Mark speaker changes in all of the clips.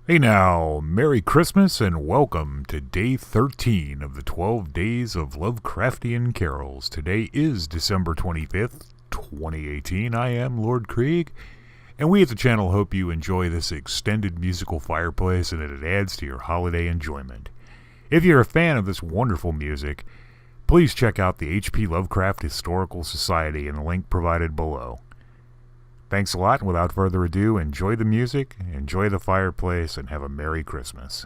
Speaker 1: Hey now, Merry Christmas and welcome to Day 13 of the 12 Days of Lovecraftian Carols. Today is December 25th, 2018. I am Lord Krieg, and we at the channel hope you enjoy this extended musical fireplace and that it adds to your holiday enjoyment. If you're a fan of this wonderful music, please check out the HP Lovecraft Historical Society in the link provided below. Thanks a lot, and without further ado, enjoy the music, enjoy the fireplace, and have a Merry Christmas.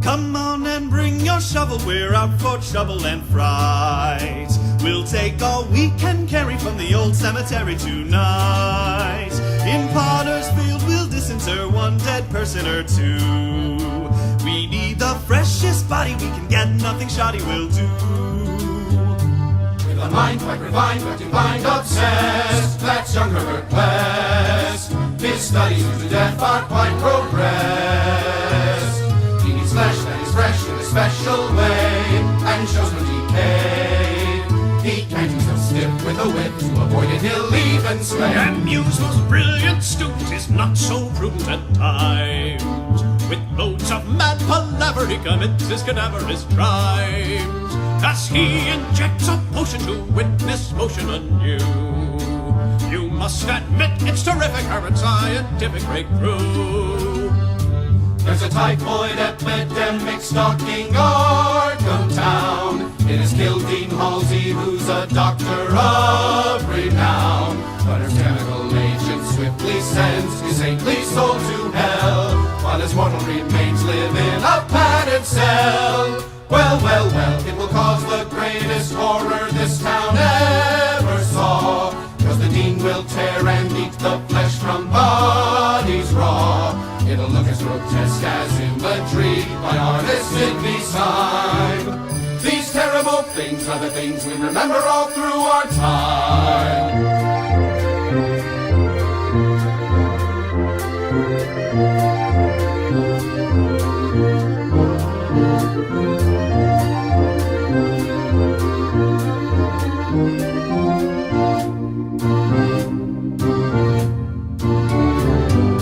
Speaker 2: Come on and bring your shovel, we're out for trouble and fright. We'll take all we can carry from the old cemetery tonight. In Potter's Field we'll disinter one dead person or two. We need the freshest body we can get, nothing shoddy will do.
Speaker 3: With a mind quite refined, but inclined obsessed, that's young Herbert West. His studies to death are quite progressed. He needs flesh that is fresh in a special way, and shows no decay. He can't use no stiff with a whip, to avoid it he'll even slay.
Speaker 2: And Muse, most brilliant student, is not so prudent at times. With loads of mad palaver he commits his cadaverous crimes, as he injects a potion to witness motion anew. You must admit it's terrific, Herbert, scientific breakthrough.
Speaker 3: There's a typhoid epidemic stalking Arkham town. It has killed Dean Halsey, who's a doctor of renown. But her chemical agent swiftly sends his saintly soul to hell, while his mortal remains live in a padded cell. Well, well, well, it will cause the greatest horror this town ever saw, 'cause the Dean will tear and eat the flesh from bodies raw. It'll look as grotesque as imagery by artists in peace time. These terrible things are the things we remember all through our time.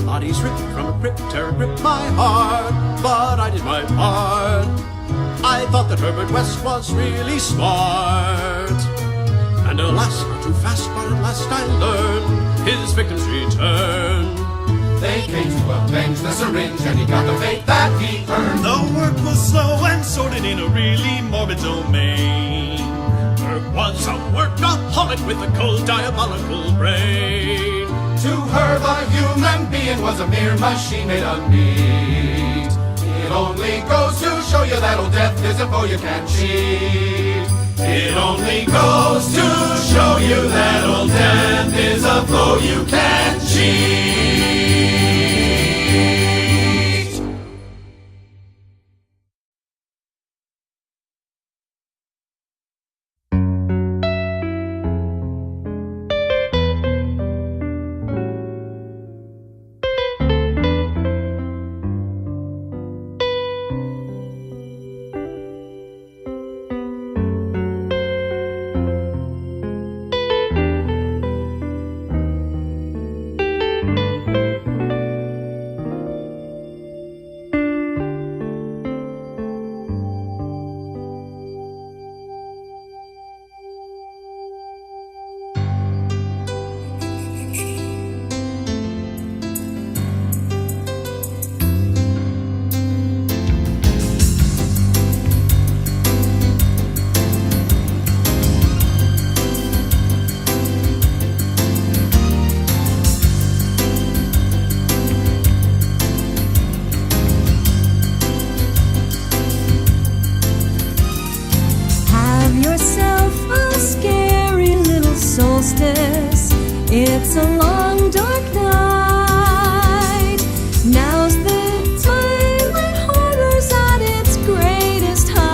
Speaker 2: Bodies ripped from a crypt, terror gripped my heart, but I did my part. I thought that Herbert West was really smart. And alas, not too fast, but at last I learned his victims return.
Speaker 3: They came to avenge the syringe, and he got the fate that he earned.
Speaker 2: The work was slow and sorted in a really morbid domain. Burke was a workaholic with a cold, diabolical brain.
Speaker 3: To her, the human being was a mere machine made of meat. It only goes to show you that old death is a foe you can't cheat. It only goes to show you that old death is a foe you can't cheat.
Speaker 4: It's a long dark night. Now's the time when horror's at its greatest height.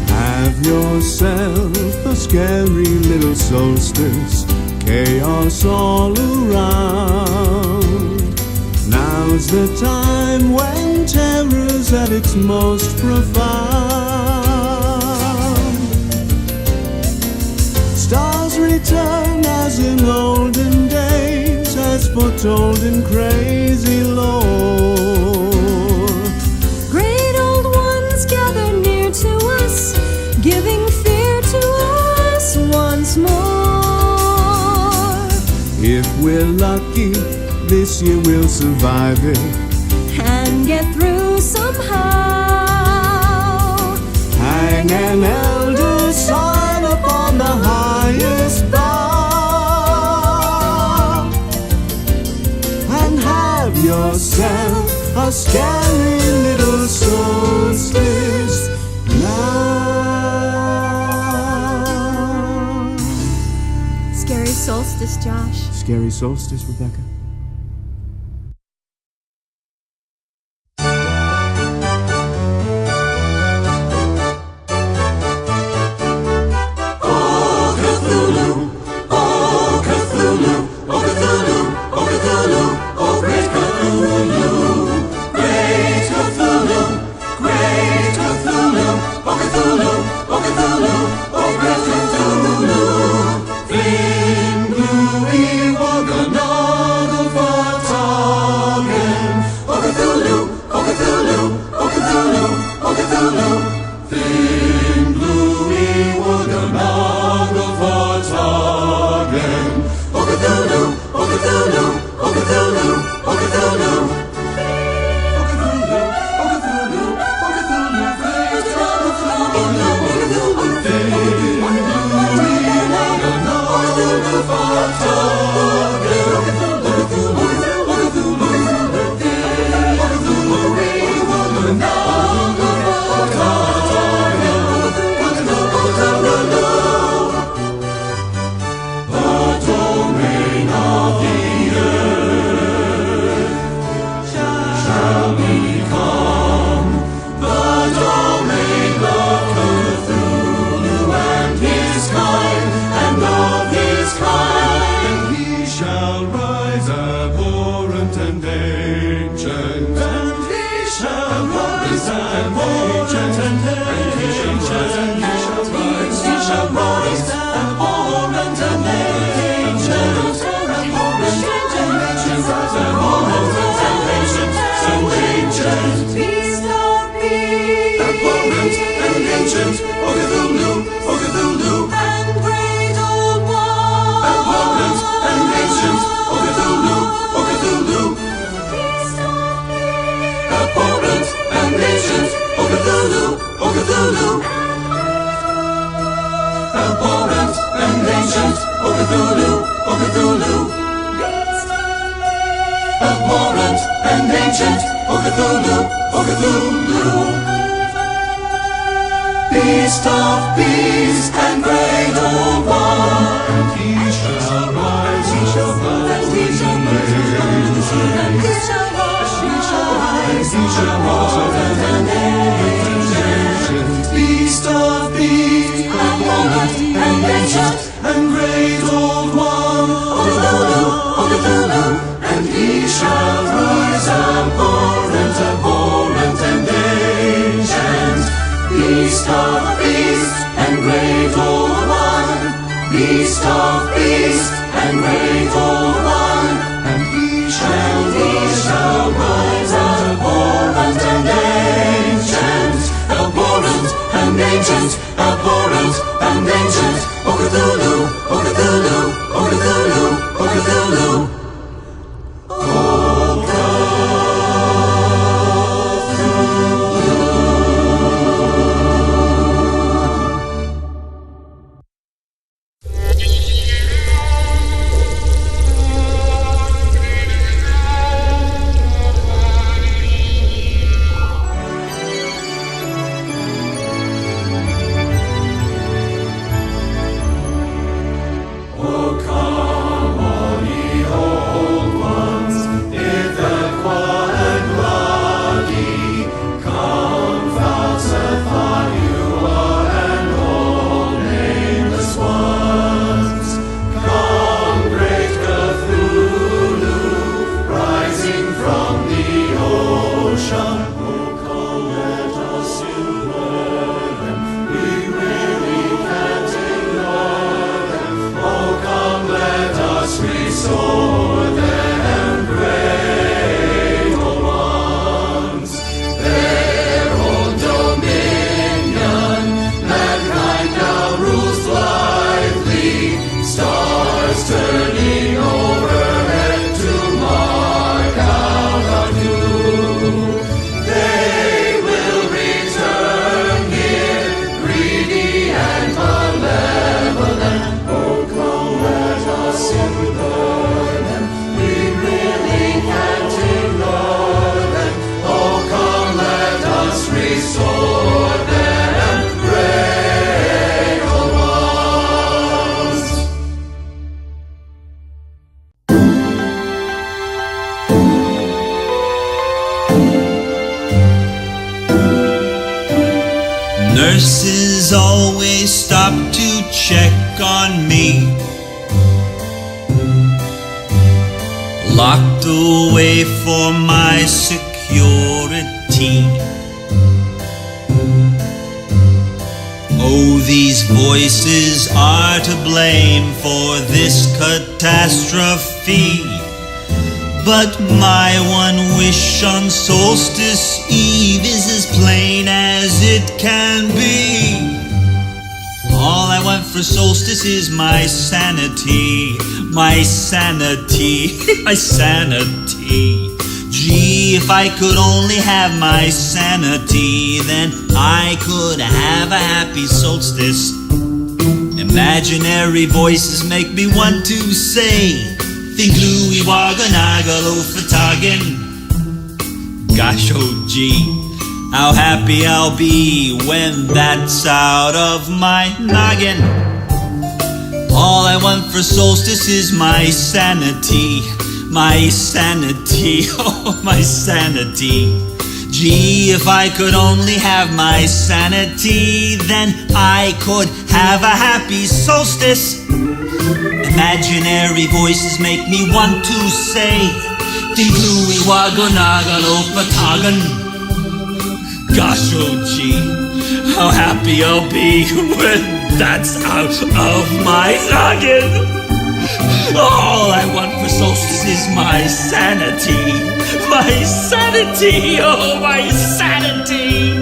Speaker 5: Have yourself a scary little solstice, chaos all around. Now's the time when terror's at its most profound. Stars return as in olden days, as foretold in crazy lore.
Speaker 4: Great old ones gather near to us, giving fear to us once more.
Speaker 5: If we're lucky, this year we'll survive it
Speaker 4: and get through somehow.
Speaker 5: Hang an elder sign upon the highest bough, and have yourself a scary little solstice now.
Speaker 4: Scary solstice, Josh.
Speaker 5: Scary solstice, Rebecca.
Speaker 3: Beast of beasts and great old one, and he shall rise, he shall rise, he shall rise, he shall rise, he shall rise, he shall rise, and ancient. Beast of beasts, abhorrent and ancient, and great old one, Cthulhu, and he shall rise, abhorrent, abhorrent and ancient. Beast of beasts and great old one, beast of beasts and great old one, and he shall rise, abhorrent and ancient, abhorrent and ancient, abhorrent and ancient. O Cthulhu, O Cthulhu, O Cthulhu, O Cthulhu.
Speaker 2: Nurses always stop to check on me. Locked away for my security. Oh, these voices are to blame for this catastrophe. But my one wish on Solstice Eve is as plain as it can be. All I want for solstice is my sanity, my sanity, my sanity. Gee, if I could only have my sanity, then I could have a happy solstice. Imaginary voices make me want to say, Cthulhu, Iwaganaga, Fatagan. Gosh, oh gee, how happy I'll be when that's out of my noggin. All I want for solstice is my sanity, my sanity, oh my sanity. Gee, if I could only have my sanity, then I could have a happy solstice. Imaginary voices make me want to say, Cthulhu, Iwaganaga, Fatagan. Gosh, oh gee, how happy I'll be when that's out of my noggin. All I want for solstice is my sanity, oh my sanity.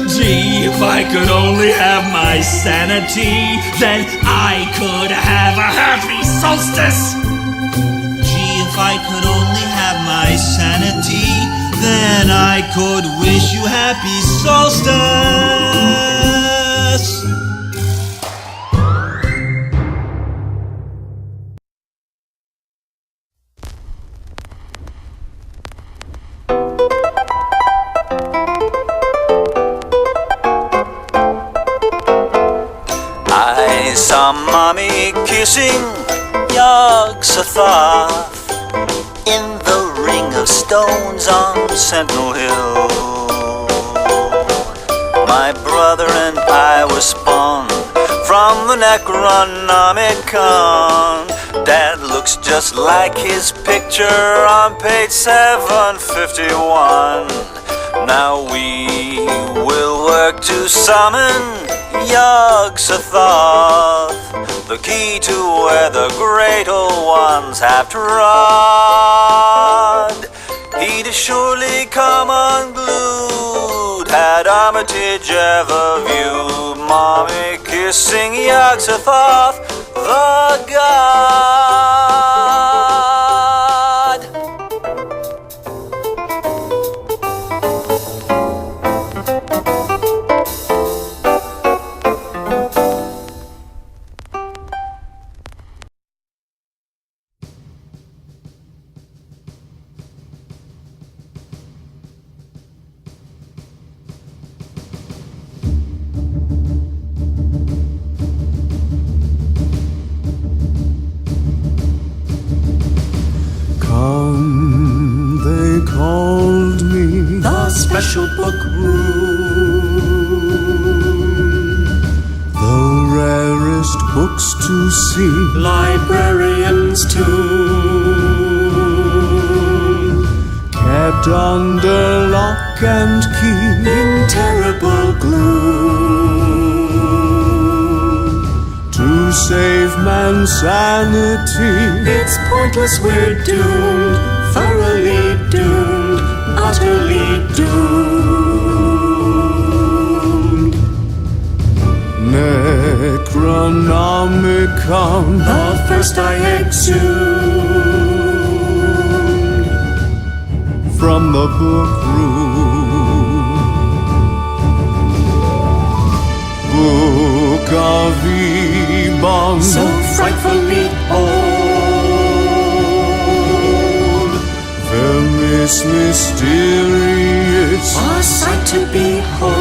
Speaker 2: Gee, if I could only have my sanity, then I could have a happy solstice. Gee, if I could only have my sanity, then I could wish you happy solstice.
Speaker 6: I saw Mommy kissing Yog-Sothoth in the ring of stones on Sentinel Hill. My brother and I were spawned from the Necronomicon. Dad looks just like his picture on page 751. Now we will work to summon Yog-Sothoth, the key to where the great old ones have trod. He'd surely come unglued had Armitage ever viewed Mommy kissing Yog-Sothoth, the god.
Speaker 5: They called me
Speaker 3: The special book room,
Speaker 5: the rarest books to see,
Speaker 3: librarian's tomb,
Speaker 5: kept under lock and key,
Speaker 3: in terrible gloom.
Speaker 5: to save man's sanity.
Speaker 3: It's pointless, we're doomed, thoroughly doomed, utterly doomed.
Speaker 5: Necronomicon,
Speaker 3: The first I exhumed
Speaker 5: from the book room. Book of Ebon,
Speaker 3: so frightfully old,
Speaker 5: vermis mysterious,
Speaker 3: a sight to behold.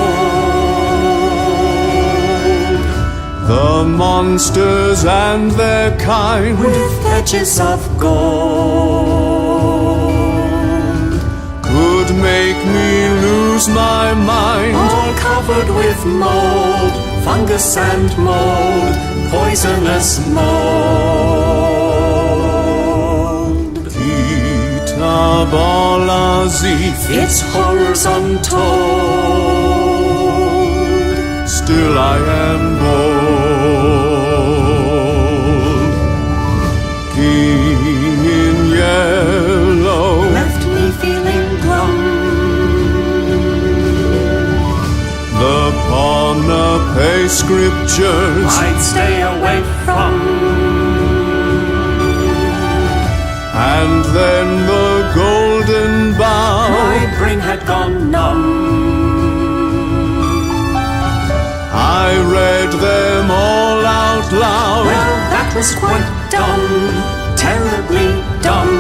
Speaker 5: the monsters and their kind,
Speaker 3: With edges of gold,
Speaker 5: could make me lose my mind.
Speaker 7: all covered with mold, fungus and mold, poisonous mold.
Speaker 5: Itabalazif,
Speaker 7: Its horrors untold.
Speaker 5: still I am bold. King in yellow,
Speaker 7: Left me feeling glum.
Speaker 5: the Ponape scriptures,
Speaker 7: I'd stay away from.
Speaker 5: and then the golden bough.
Speaker 7: My brain had gone numb.
Speaker 5: I read them all out loud.
Speaker 7: Well, that was quite dumb, terribly dumb,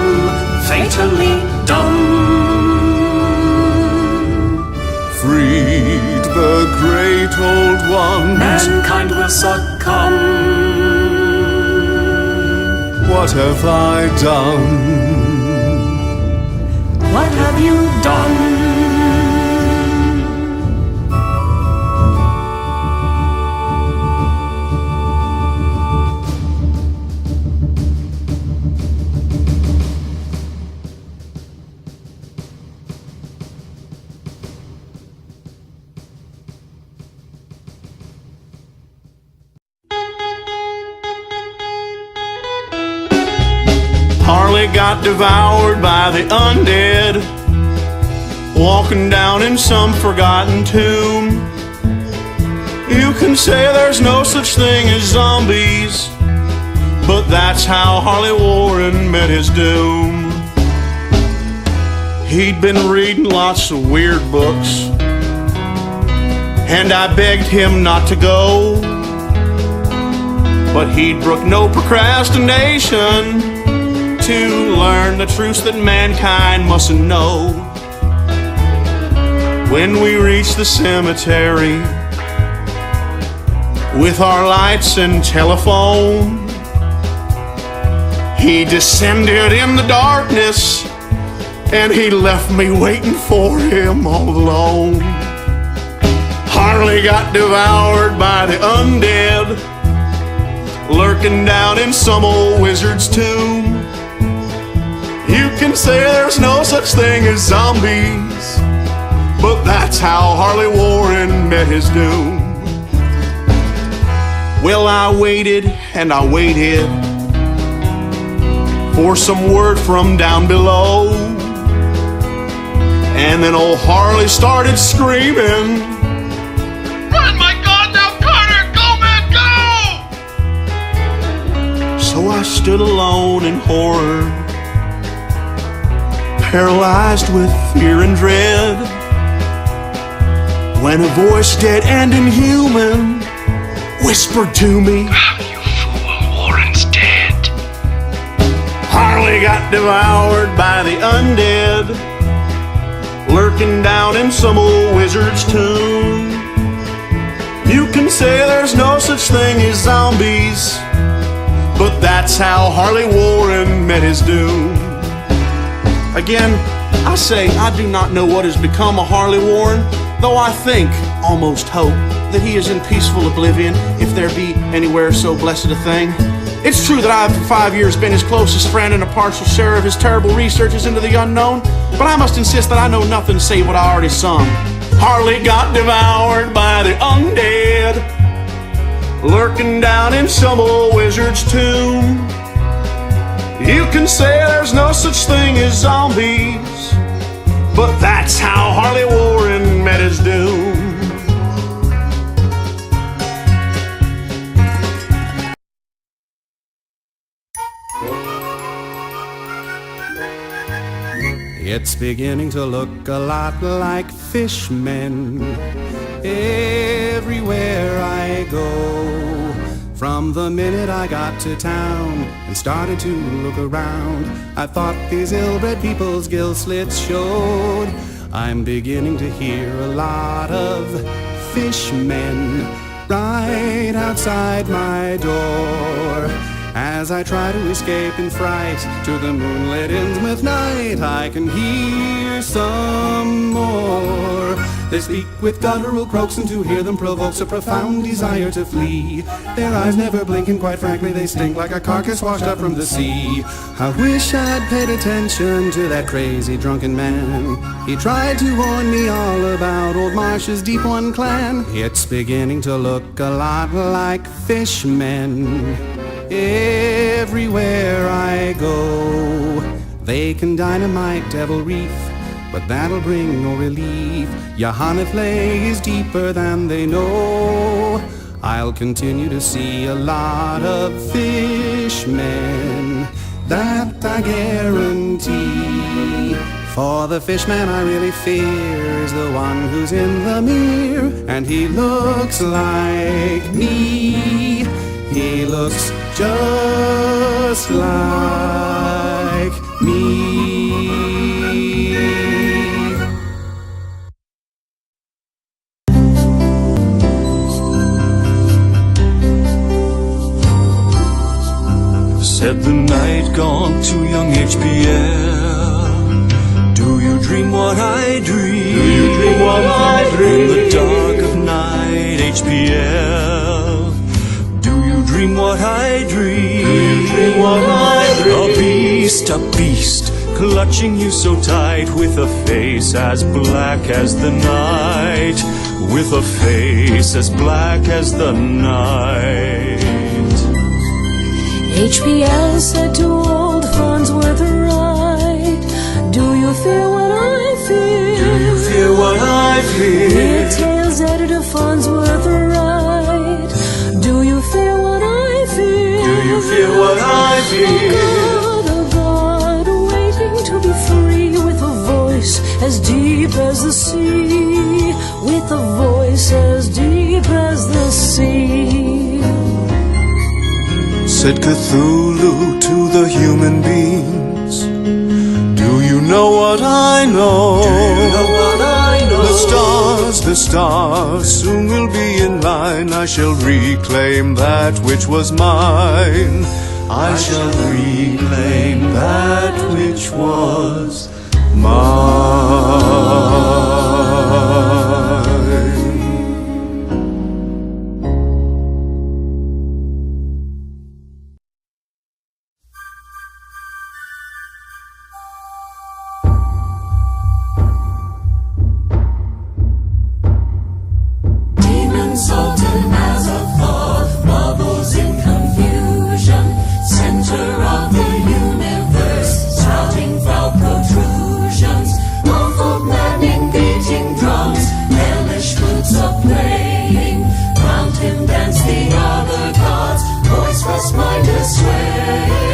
Speaker 7: fatally dumb.
Speaker 5: Freed the great old one.
Speaker 7: Mankind will succumb.
Speaker 5: What have I done?
Speaker 7: What have you done?
Speaker 2: Harley got devoured by the undead, walking down in some forgotten tomb. You can say there's no such thing as zombies, but that's how Harley Warren met his doom. He'd been reading lots of weird books, and I begged him not to go, but he'd brook no procrastination to learn the truths that mankind mustn't know. When we reached the cemetery with our lights and telephone, he descended in the darkness and he left me waiting for him all alone. Harley got devoured by the undead, lurking down in some old wizard's tomb. You can say there's no such thing as zombies, but that's how Harley Warren met his doom. Well, I waited and I waited for some word from down below, and then old Harley started screaming, "Run, my God, now Carter, go, man, go!" So I stood alone in horror, paralyzed with fear and dread, when a voice dead and inhuman whispered to me, "You fool, Warren's dead." Harley got devoured by the undead, lurking down in some old wizard's tomb. You can say there's no such thing as zombies, but that's how Harley Warren met his doom. Again, I say I do not know what has become of Harley Warren, though I think, almost hope, that he is in peaceful oblivion, if there be anywhere so blessed a thing. It's true that I have for 5 years been his closest friend and a partial share of his terrible researches into the unknown, but I must insist that I know nothing save what I already sung. Harley got devoured by the undead, lurking down in some old wizard's tomb. You can say there's no such thing as zombies, but that's how Harley Warren met his doom.
Speaker 5: It's beginning to look a lot like fishmen everywhere I go. From the minute I got to town and started to look around, I thought these ill-bred people's gill slits showed. I'm beginning to hear a lot of fishmen right outside my door. As I try to escape in fright to the moonlit Innsmouth night, I can hear some more. They speak with guttural croaks, and to hear them provokes a profound desire to flee. Their eyes never blink, and quite frankly they stink like a carcass washed up from the sea. I wish I'd paid attention to that crazy drunken man. He tried to warn me all about old Marsh's Deep One clan. It's beginning to look a lot like fishmen. Everywhere I go, they can dynamite Devil Reef, but that'll bring no relief. Yahanafle is deeper than they know. I'll continue to see a lot of fishmen, that I guarantee. For the fishman I really fear is the one who's in the mirror, and he looks like me. He looks just like me.
Speaker 8: Said the night gone to young HPL. Do you dream what I dream? Do you dream what I dream? In the dark of night, HPL. Do you dream what I dream? Do you dream what I dream? A beast, clutching you so tight, with a face as black as the night, with a face as black as the night.
Speaker 4: HPL said to old Farnsworth Wright, do you fear what I fear?
Speaker 8: Do you fear what I fear?
Speaker 4: Mere Tales editor Farnsworth Wright, do you fear what I fear?
Speaker 8: Do you fear what I fear?
Speaker 4: A god, waiting to be free, with a voice as deep as the sea, with a voice as deep as the sea.
Speaker 8: Said Cthulhu to the human beings, do you know what I know? Do you know what I know? The stars, soon will be in line. I shall reclaim that which was mine. I shall reclaim that which was mine.
Speaker 3: Sultan as a thought bubbles in confusion, center of the universe, sprouting foul protrusions, awful maddening beating drums, hellish flutes of playing, round him dance the other gods, voiceless mind is swaying.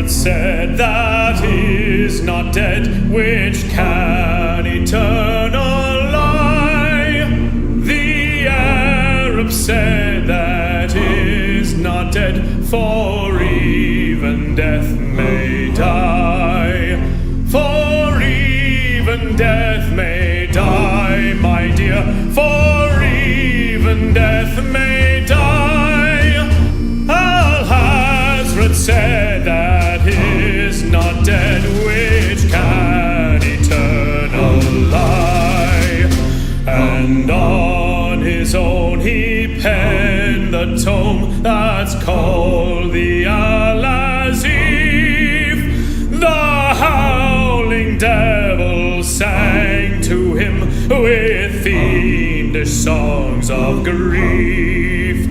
Speaker 9: Said that is not dead, which can eternal lie. The Arab said that is not dead, for even death may die. For even death may die, my dear, for even death may die. Al-Hazrat said that is not dead, which can eternal lie. And on his own he penned the tome that's called the Al-Azif. The howling devil sang to with fiendish songs of grief.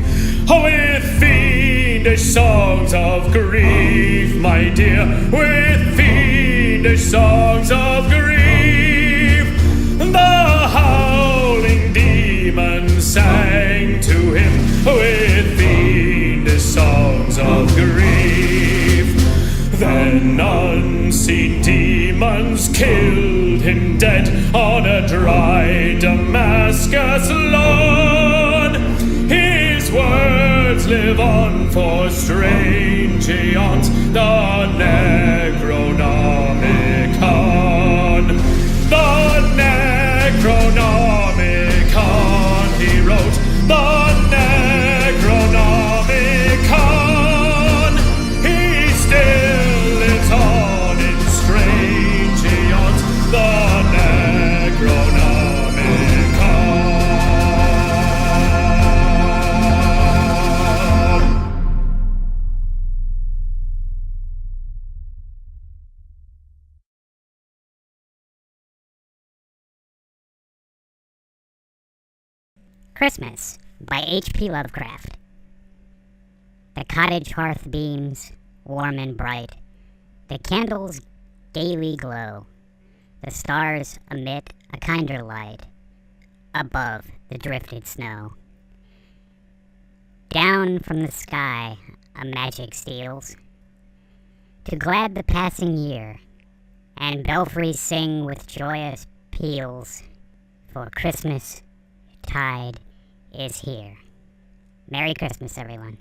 Speaker 9: With fiendish songs of grief, my dear, with fiendish songs of grief. The howling demon sang to him with fiendish songs of grief. Then unseen demons killed him dead on a dry Damascus lawn. His words live on for strange eons, the Necronomicon. The Necronomicon, he wrote, the Necronomicon. He still lives on in strange eons, the Necronomicon.
Speaker 10: Christmas by HP Lovecraft. The cottage hearth beams, warm and bright. The candles gaily glow. The stars emit a kinder light above the drifted snow. Down from the sky a magic steals to glad the passing year, and belfries sing with joyous peals, for Christmas tide is here. Merry Christmas, everyone.